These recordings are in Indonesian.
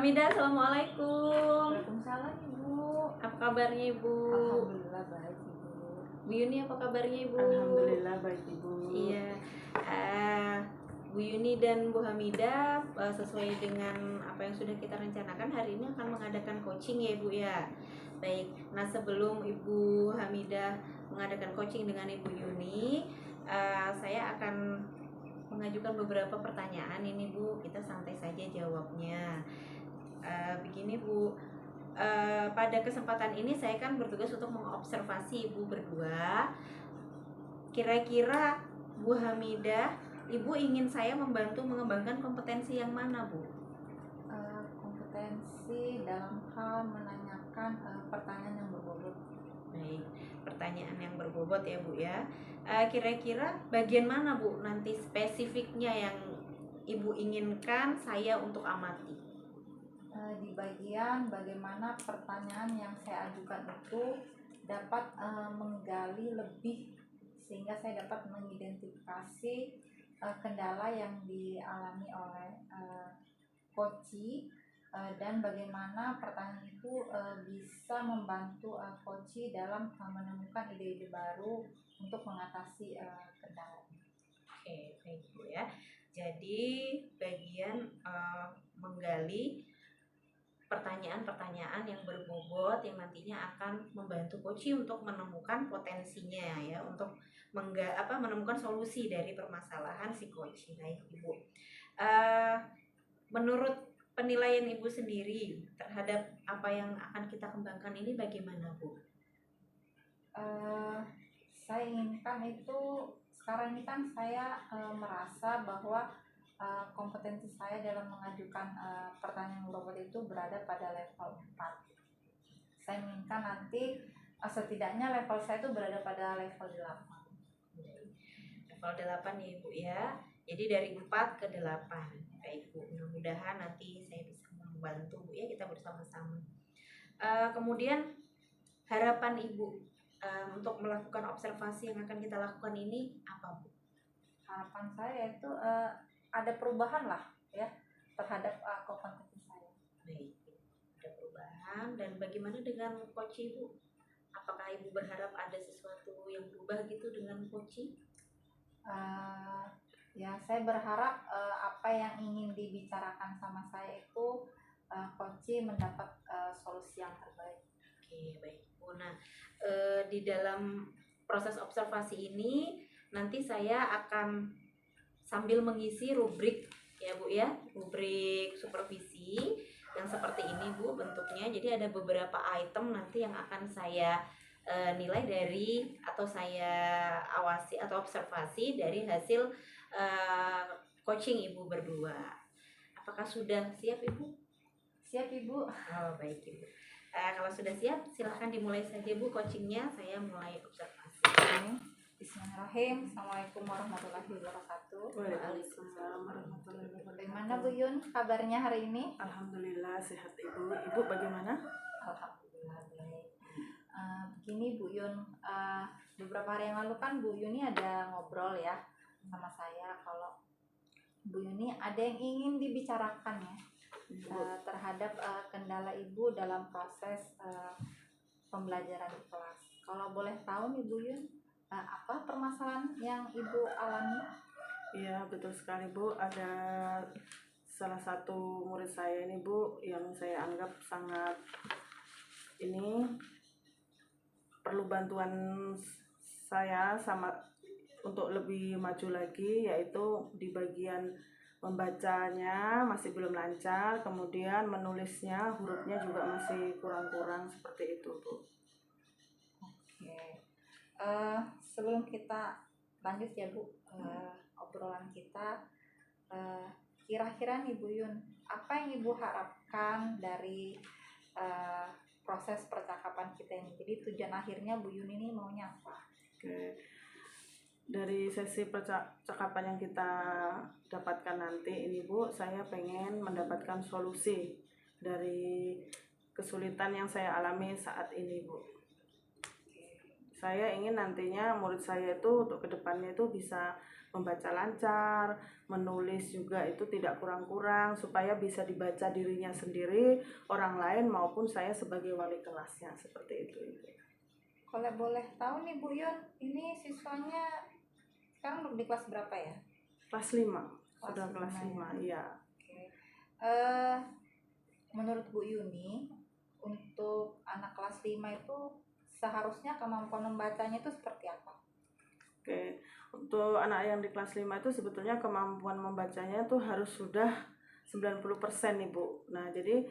Hamidah, assalamualaikum. Waalaikumsalam Ibu. Apa kabarnya Ibu? Alhamdulillah baik Ibu. Bu Yuni apa kabarnya Ibu? Alhamdulillah baik Ibu. Iya. Bu Yuni dan Bu Hamidah sesuai dengan apa yang sudah kita rencanakan, hari ini akan mengadakan coaching ya Ibu ya. Baik. Nah, sebelum Ibu Hamidah mengadakan coaching dengan Ibu Yuni, saya akan mengajukan beberapa pertanyaan ini Bu. Kita santai saja jawabnya. Begini Bu, pada kesempatan ini saya kan bertugas untuk mengobservasi Ibu berdua. Kira-kira Bu Hamidah, Ibu ingin saya membantu mengembangkan kompetensi yang mana Bu? Kompetensi dalam hal menanyakan pertanyaan yang berbobot. Baik, pertanyaan yang berbobot ya Bu ya. Kira-kira bagian mana Bu nanti spesifiknya yang Ibu inginkan saya untuk amati? Di bagian bagaimana pertanyaan yang saya ajukan itu dapat menggali lebih sehingga saya dapat mengidentifikasi kendala yang dialami oleh coachee dan bagaimana pertanyaan itu bisa membantu coachee dalam menemukan ide-ide baru untuk mengatasi kendala. Oke, baik Bu ya. Jadi bagian menggali pertanyaan-pertanyaan yang berbobot yang nantinya akan membantu coachee untuk menemukan potensinya ya, untuk menemukan solusi dari permasalahan si coachee. Baik Ibu. Menurut penilaian Ibu sendiri terhadap apa yang akan kita kembangkan ini bagaimana Bu? Saya inginkan itu sekarang ini kan saya merasa bahwa kompetensi saya dalam mengajukan pertanyaan robot itu berada pada level 4. Saya inginkan nanti setidaknya level saya itu berada pada level 8. Level 8 ya Ibu ya. Jadi dari 4 ke 8. Baik Bu, mudah-mudahan nanti saya bisa membantu Bu ya, kita bersama-sama. Kemudian harapan Ibu untuk melakukan observasi yang akan kita lakukan ini apa Bu? Harapan saya itu ada perubahan lah ya terhadap kompetensi saya. Baik, ada perubahan. Dan bagaimana dengan coachee Bu? Apakah Ibu berharap ada sesuatu yang berubah gitu dengan coachee? Ya saya berharap apa yang ingin dibicarakan sama saya itu coachee mendapat solusi yang terbaik. Oke, baik Bu. Nah, di dalam proses observasi ini nanti saya akan sambil mengisi rubrik ya Bu ya, rubrik supervisi yang seperti ini Bu bentuknya. Jadi ada beberapa item nanti yang akan saya nilai dari atau saya awasi atau observasi dari hasil coaching Ibu berdua. Apakah sudah siap Ibu? Siap Ibu. Oh baik Ibu. Kalau sudah siap silahkan dimulai saja Bu coachingnya. Saya mulai observasi. Bismillahirrahmanirrahim. Assalamualaikum warahmatullahi wabarakatuh. Waalaikumsalam warahmatullahi wabarakatuh. Bagaimana Bu Yun kabarnya hari ini? Alhamdulillah sehat Ibu. Ibu bagaimana? Alhamdulillah baik. Begini Bu Yun, beberapa hari yang lalu kan Bu Yuni ada ngobrol ya sama saya kalau Bu Yuni ada yang ingin dibicarakan ya terhadap kendala Ibu dalam proses pembelajaran di kelas. Kalau boleh tahu nih Bu Yun, apa permasalahan yang Ibu alami? Iya betul sekali Bu, ada salah satu murid saya ini Bu yang saya anggap sangat ini perlu bantuan saya sama untuk lebih maju lagi, yaitu di bagian membacanya masih belum lancar, kemudian menulisnya hurufnya juga masih kurang-kurang seperti itu Bu. Oke. Sebelum kita lanjut ya Bu obrolan kita, kira-kira nih Bu Yun, apa yang Ibu harapkan dari proses percakapan kita ini? Jadi tujuan akhirnya Bu Yun ini maunya apa? Oke. Dari sesi percakapan yang kita dapatkan nanti ini Bu, saya pengen mendapatkan solusi dari kesulitan yang saya alami saat ini Bu. Saya ingin nantinya murid saya itu untuk kedepannya itu bisa membaca lancar, menulis juga itu tidak kurang-kurang, supaya bisa dibaca dirinya sendiri, orang lain maupun saya sebagai wali kelasnya, seperti itu. Kalau boleh tahu nih Bu Yun, ini siswanya sekarang di kelas berapa ya? Kelas 5, Kelas sudah kelas 5 5, iya. Oke. Menurut Bu Yuni, untuk anak kelas 5 itu seharusnya kemampuan membacanya itu seperti apa? Oke, untuk anak yang di kelas 5 itu sebetulnya kemampuan membacanya itu harus sudah 90% nih Bu. Nah, jadi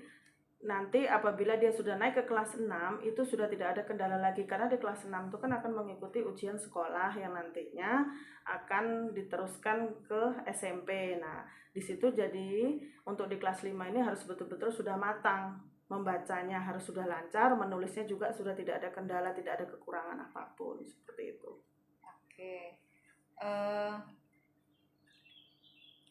nanti apabila dia sudah naik ke kelas 6 itu sudah tidak ada kendala lagi, karena di kelas 6 itu kan akan mengikuti ujian sekolah yang nantinya akan diteruskan ke SMP. Nah, di situ jadi untuk di kelas 5 ini harus betul-betul sudah matang. Membacanya harus sudah lancar, menulisnya juga sudah tidak ada kendala, tidak ada kekurangan apapun, seperti itu. Oke.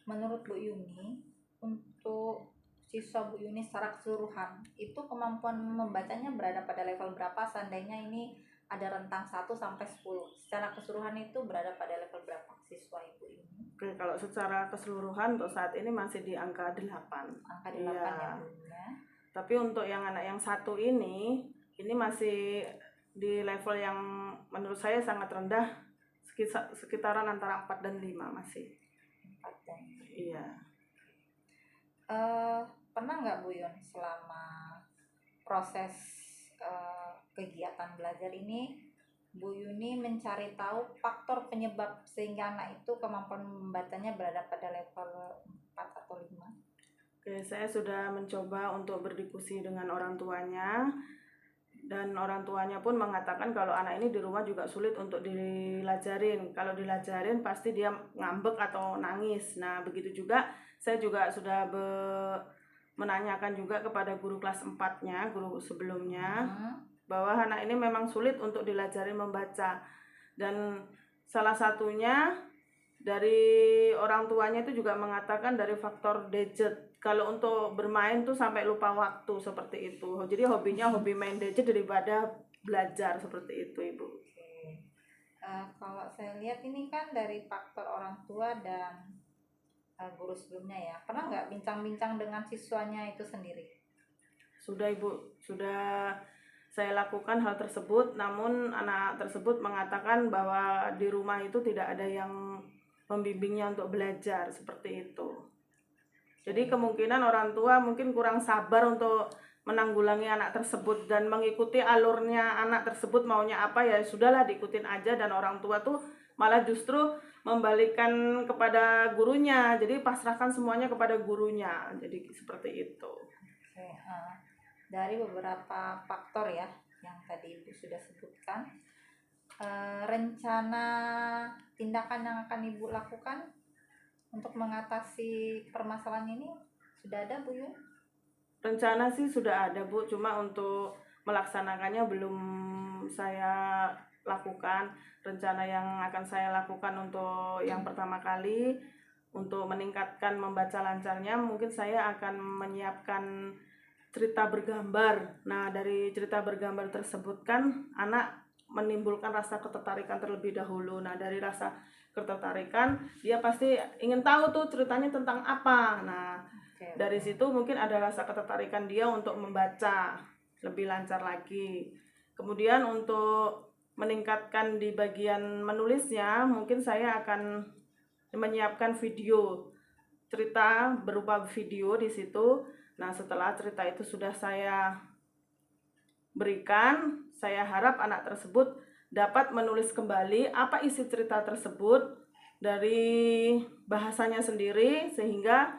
Menurut Bu Yuni, untuk siswa Bu Yuni secara keseluruhan, itu kemampuan membacanya berada pada level berapa seandainya ini ada rentang 1 sampai 10? Secara keseluruhan itu berada pada level berapa siswa Ibu Yuni? Oke, kalau secara keseluruhan untuk saat ini masih di angka 8. Angka 8 ya Bu ya. Tapi untuk yang anak yang satu ini masih di level yang menurut saya sangat rendah, sekitaran antara 4 dan 5 masih. 4 dan 5. Iya. Pernah nggak Bu Yun selama proses kegiatan belajar ini Bu Yuni mencari tahu faktor penyebab sehingga anak itu kemampuan membacanya berada pada level 4 atau 5? Oke, saya sudah mencoba untuk berdiskusi dengan orang tuanya, dan orang tuanya pun mengatakan kalau anak ini di rumah juga sulit untuk dilajarin. Kalau dilajarin pasti dia ngambek atau nangis. Nah, begitu juga saya juga sudah menanyakan juga kepada guru kelas 4-nya, guru sebelumnya, bahwa anak ini memang sulit untuk dilajarin membaca. Dan salah satunya dari orang tuanya itu juga mengatakan dari faktor gadget. Kalau untuk bermain tuh sampai lupa waktu, seperti itu. Jadi hobinya hobi main gadget daripada belajar, seperti itu Ibu. Kalau saya lihat ini kan dari faktor orang tua dan guru sebelumnya ya. Pernah nggak bincang-bincang dengan siswanya itu sendiri? Sudah Ibu, sudah saya lakukan hal tersebut, namun anak tersebut mengatakan bahwa di rumah itu tidak ada yang membimbingnya untuk belajar, seperti itu. Jadi kemungkinan orang tua mungkin kurang sabar untuk menanggulangi anak tersebut dan mengikuti alurnya anak tersebut maunya apa, ya sudahlah diikutin aja, dan orang tua tuh malah justru membalikan kepada gurunya, jadi pasrahkan semuanya kepada gurunya, jadi seperti itu. Oke, dari beberapa faktor ya yang tadi Ibu sudah sebutkan, rencana tindakan yang akan Ibu lakukan untuk mengatasi permasalahan ini sudah ada Bu Yun? Rencana sih sudah ada Bu, cuma untuk melaksanakannya belum saya lakukan. Rencana yang akan saya lakukan untuk yang pertama kali, untuk meningkatkan membaca lancarnya, mungkin saya akan menyiapkan cerita bergambar. Nah, dari cerita bergambar tersebut kan anak menimbulkan rasa ketertarikan terlebih dahulu. Nah, dari rasa ketertarikan dia pasti ingin tahu tuh ceritanya tentang apa. Nah, dari situ mungkin ada rasa ketertarikan dia untuk membaca lebih lancar lagi. Kemudian untuk meningkatkan di bagian menulisnya, mungkin saya akan menyiapkan video cerita berupa video di situ. Nah, setelah cerita itu sudah saya berikan, saya harap anak tersebut dapat menulis kembali apa isi cerita tersebut dari bahasanya sendiri, sehingga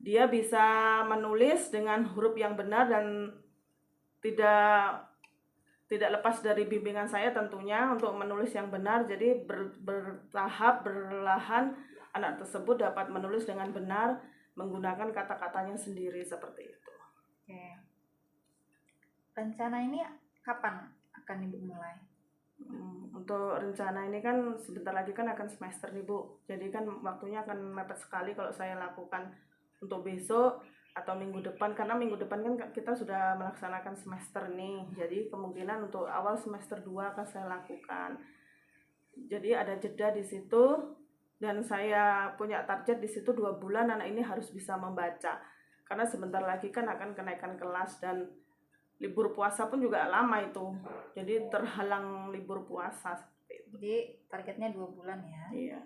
dia bisa menulis dengan huruf yang benar dan tidak lepas dari bimbingan saya tentunya untuk menulis yang benar. Jadi bertahap, berlahan anak tersebut dapat menulis dengan benar menggunakan kata-katanya sendiri, seperti itu. Oke. Rencana ini kapan akan Ibu mulai? Untuk rencana ini kan sebentar lagi kan akan semester nih Bu. Jadi kan waktunya akan mepet sekali kalau saya lakukan untuk besok. atau minggu depan, karena minggu depan kan kita sudah melaksanakan semester nih, jadi kemungkinan untuk awal semester 2 akan saya lakukan. Jadi ada jeda di situ, dan saya punya target di situ 2 bulan anak ini harus bisa membaca, karena sebentar lagi kan akan kenaikan kelas dan libur puasa pun juga lama itu, jadi terhalang libur puasa seperti itu. Jadi targetnya 2 bulan ya. Iya.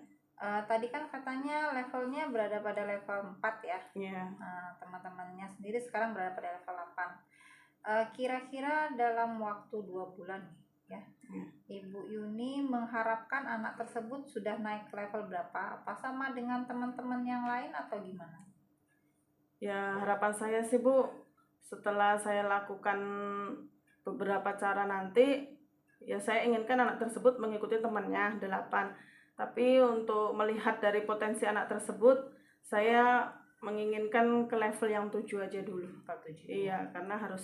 Tadi kan katanya levelnya berada pada level 4 ya. Iya. Teman-temannya sendiri sekarang berada pada level 8. Kira-kira dalam waktu 2 bulan nih ya, Ibu Yuni mengharapkan anak tersebut sudah naik ke level berapa? Apa sama dengan teman-teman yang lain atau gimana? Ya, harapan saya sih Bu, setelah saya lakukan beberapa cara nanti, ya saya inginkan anak tersebut mengikuti temannya 8. Tapi untuk melihat dari potensi anak tersebut, saya menginginkan ke level yang 7 aja dulu. 7. Iya, karena harus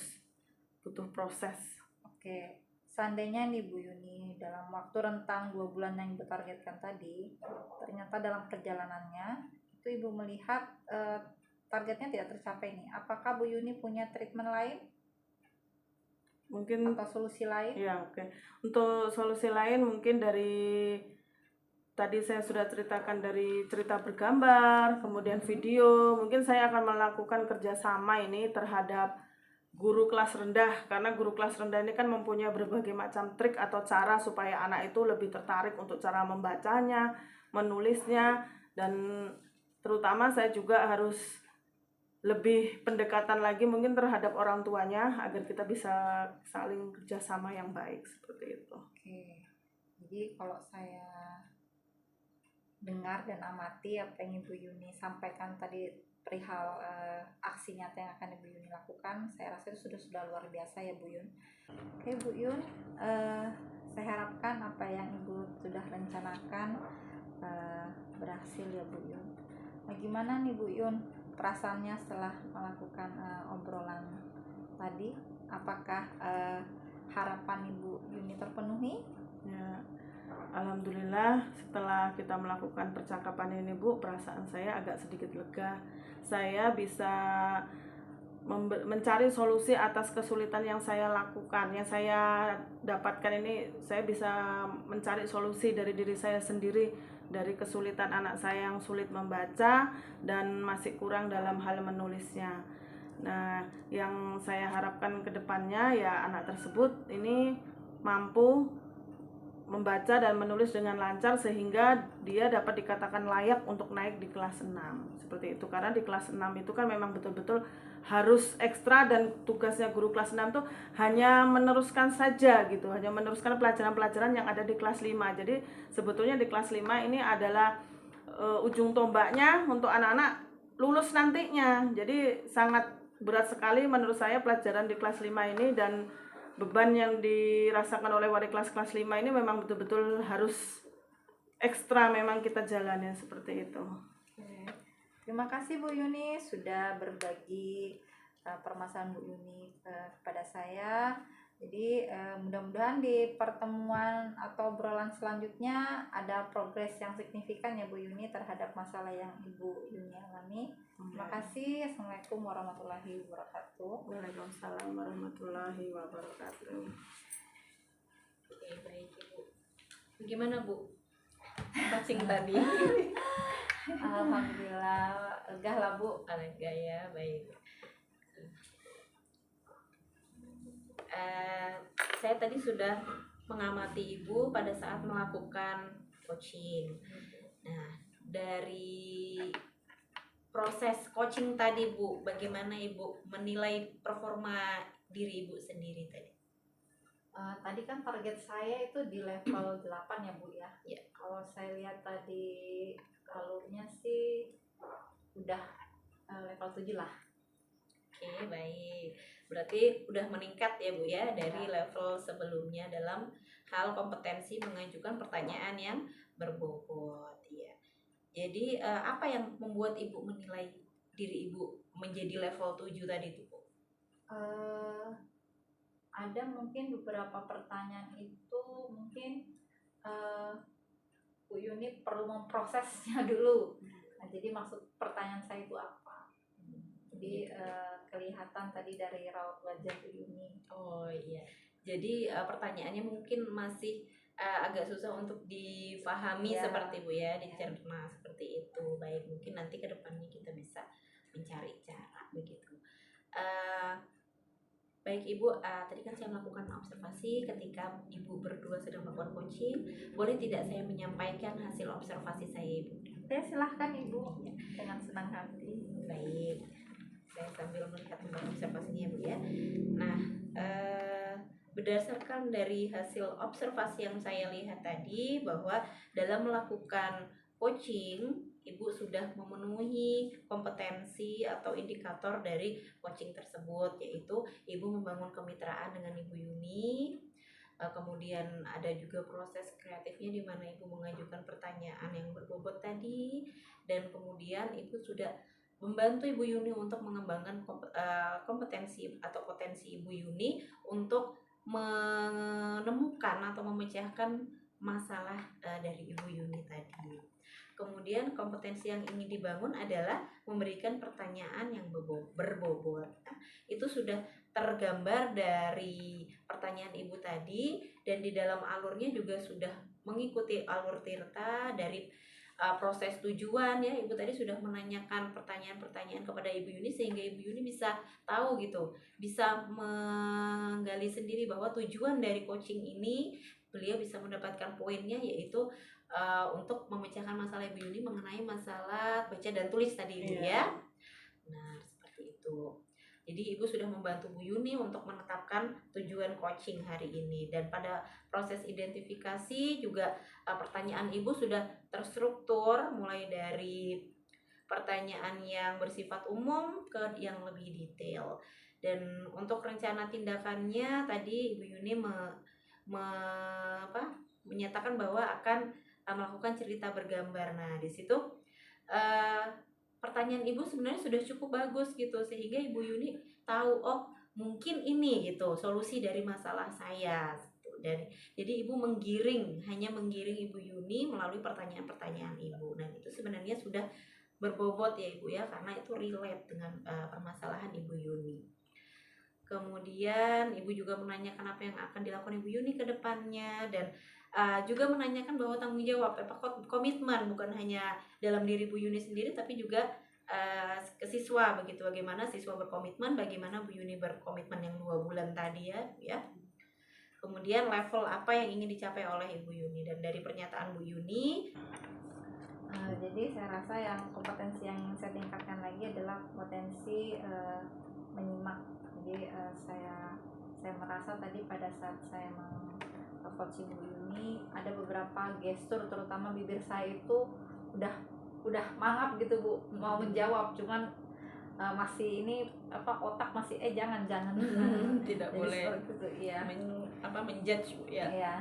butuh proses. Oke, seandainya nih Bu Yuni dalam waktu rentang 2 bulan yang Ibu targetkan tadi, ternyata dalam perjalanannya itu Ibu melihat targetnya tidak tercapai nih, apakah Bu Yuni punya treatment lain? Mungkin atau solusi lain? Iya, oke. Untuk solusi lain mungkin dari tadi saya sudah ceritakan, dari cerita bergambar, kemudian video, mungkin saya akan melakukan kerjasama ini terhadap guru kelas rendah, karena guru kelas rendah ini kan mempunyai berbagai macam trik atau cara supaya anak itu lebih tertarik untuk cara membacanya, menulisnya, dan terutama saya juga harus lebih pendekatan lagi mungkin terhadap orang tuanya agar kita bisa saling kerjasama yang baik seperti itu. Oke, jadi kalau saya dengar dan amati apa yang Ibu Yuni sampaikan tadi perihal aksi nyata yang akan Ibu Yuni lakukan, saya rasa itu sudah luar biasa ya Bu Yun. Oke Bu Yun, saya harapkan apa yang Ibu sudah rencanakan berhasil ya Bu Yun. Bagaimana nih Bu Yun perasaannya setelah melakukan obrolan tadi? Apakah harapan Ibu Yuni terpenuhi? Ya, alhamdulillah setelah kita melakukan percakapan ini Bu, perasaan saya agak sedikit lega. Saya bisa mencari solusi atas kesulitan yang saya lakukan, yang saya dapatkan ini. Saya bisa mencari solusi dari diri saya sendiri, dari kesulitan anak saya yang sulit membaca dan masih kurang dalam hal menulisnya. Nah, yang saya harapkan ke depannya ya anak tersebut ini mampu membaca dan menulis dengan lancar sehingga dia dapat dikatakan layak untuk naik di kelas 6 seperti itu. Karena di kelas 6 itu kan memang betul-betul harus ekstra, dan tugasnya guru kelas 6 tuh hanya meneruskan saja gitu, hanya meneruskan pelajaran-pelajaran yang ada di kelas 5. Jadi sebetulnya di kelas 5 ini adalah ujung tombaknya untuk anak-anak lulus nantinya. Jadi sangat berat sekali menurut saya pelajaran di kelas 5 ini, dan beban yang dirasakan oleh wali kelas 5 ini memang betul-betul harus ekstra memang kita jalani seperti itu. Oke. Terima kasih Bu Yuni sudah berbagi permasalahan Bu Yuni kepada saya. Jadi mudah-mudahan di pertemuan atau obrolan selanjutnya ada progres yang signifikan ya Bu Yuni terhadap masalah yang Ibu Yuni alami. Terima kasih. Assalamualaikum warahmatullahi wabarakatuh. Waalaikumsalam warahmatullahi wabarakatuh. Oke, baik Ibu. Gimana Bu? Coaching tadi. Alhamdulillah lega lah Bu. Lega ya, baik. Saya tadi sudah mengamati Ibu pada saat melakukan coaching. Nah, dari proses coaching tadi Bu, bagaimana Ibu menilai performa diri Ibu sendiri tadi? Tadi kan target saya itu di level 8 ya Bu ya. Ya. Kalau saya lihat tadi alurnya sih udah level 7 lah. Oke, baik. Berarti udah meningkat ya Bu ya dari level sebelumnya dalam hal kompetensi mengajukan pertanyaan yang berbobot ya. Jadi apa yang membuat Ibu menilai diri Ibu menjadi level 7 tadi itu Bu? Ada mungkin beberapa pertanyaan itu mungkin Bu Yuni perlu memprosesnya dulu. Nah, jadi maksud pertanyaan saya itu apa? Jadi kelihatan tadi dari raut wajah Bu Yuni. Oh iya. Jadi pertanyaannya mungkin masih agak susah untuk difahami Iya. seperti Bu ya, dicerna seperti itu. Baik, mungkin nanti ke depannya kita bisa mencari cara begitu. Baik Ibu, tadi kan saya melakukan observasi ketika Ibu berdua sedang melakukan coaching. Boleh tidak saya menyampaikan hasil observasi saya Ibu? Oke, silahkan Ibu, dengan senang hati. Baik, saya sambil melihat tentang observasinya Bu ya. Nah, berdasarkan dari hasil observasi yang saya lihat tadi bahwa dalam melakukan coaching Ibu sudah memenuhi kompetensi atau indikator dari coaching tersebut, yaitu Ibu membangun kemitraan dengan Ibu Yuni. Kemudian ada juga proses kreatifnya di mana Ibu mengajukan pertanyaan yang berbobot tadi, dan kemudian Ibu sudah membantu Ibu Yuni untuk mengembangkan kompetensi atau potensi Ibu Yuni untuk menemukan atau memecahkan masalah dari Ibu Yuni tadi. Kemudian kompetensi yang ingin dibangun adalah memberikan pertanyaan yang berbobot. Nah, itu sudah tergambar dari pertanyaan Ibu tadi, dan di dalam alurnya juga sudah mengikuti alur Tirta dari proses tujuan ya. Ibu tadi sudah menanyakan pertanyaan-pertanyaan kepada Ibu Yuni sehingga Ibu Yuni bisa tahu gitu, bisa menggali sendiri bahwa tujuan dari coaching ini beliau bisa mendapatkan poinnya, yaitu untuk memecahkan masalah Ibu Yuni mengenai masalah baca dan tulis tadi Ibu ya. Nah, seperti itu. Jadi Ibu sudah membantu Bu Yuni untuk menetapkan tujuan coaching hari ini, dan pada proses identifikasi juga pertanyaan Ibu sudah terstruktur mulai dari pertanyaan yang bersifat umum ke yang lebih detail. Dan untuk rencana tindakannya tadi Ibu Yuni menyatakan bahwa akan melakukan cerita bergambar. Nah, di situ pertanyaan Ibu sebenarnya sudah cukup bagus gitu, sehingga Ibu Yuni tahu, oh mungkin ini gitu solusi dari masalah saya. Dan jadi Ibu hanya menggiring Ibu Yuni melalui pertanyaan-pertanyaan Ibu. Dan itu sebenarnya sudah berbobot ya Ibu ya, karena itu relate dengan permasalahan Ibu Yuni. Kemudian Ibu juga menanyakan apa yang akan dilakukan Ibu Yuni ke depannya, dan juga menanyakan bahwa tanggung jawab, komitmen bukan hanya dalam diri Bu Yuni sendiri, tapi juga ke siswa begitu. Bagaimana siswa berkomitmen, bagaimana Bu Yuni berkomitmen yang 2 bulan tadi ya. Kemudian level apa yang ingin dicapai oleh Ibu Yuni, dan dari pernyataan Bu Yuni. Jadi saya rasa yang kompetensi yang saya tingkatkan lagi adalah potensi menyimak. Jadi saya merasa tadi pada saat saya coaching Bu Yuni ada beberapa gestur, terutama bibir saya itu udah mangap gitu Bu, mau menjawab, cuman masih ini otak masih jangan tidak boleh itu, iya. Menjudge Bu ya. Iya.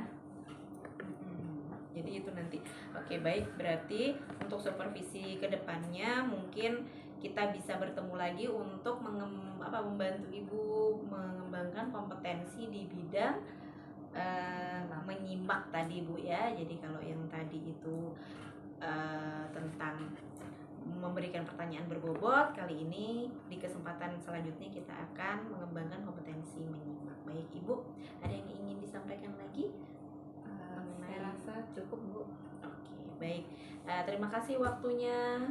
Jadi itu nanti. Oke, baik, berarti untuk supervisi kedepannya mungkin kita bisa bertemu lagi untuk membantu Ibu mengembangkan kompetensi di bidang menyimak tadi Bu ya. Jadi kalau yang tadi itu tentang memberikan pertanyaan berbobot, kali ini di kesempatan selanjutnya kita akan mengembangkan kompetensi menyimak. Baik Ibu, ada yang ingin disampaikan lagi? Saya rasa cukup Bu. Oke, baik. Terima kasih waktunya.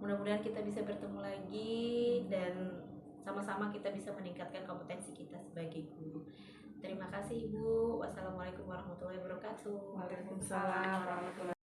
Mudah-mudahan kita bisa bertemu lagi dan sama-sama kita bisa meningkatkan kompetensi kita sebagai guru. Terima kasih Ibu. Wassalamualaikum warahmatullahi wabarakatuh. Waalaikumsalam warahmatullahi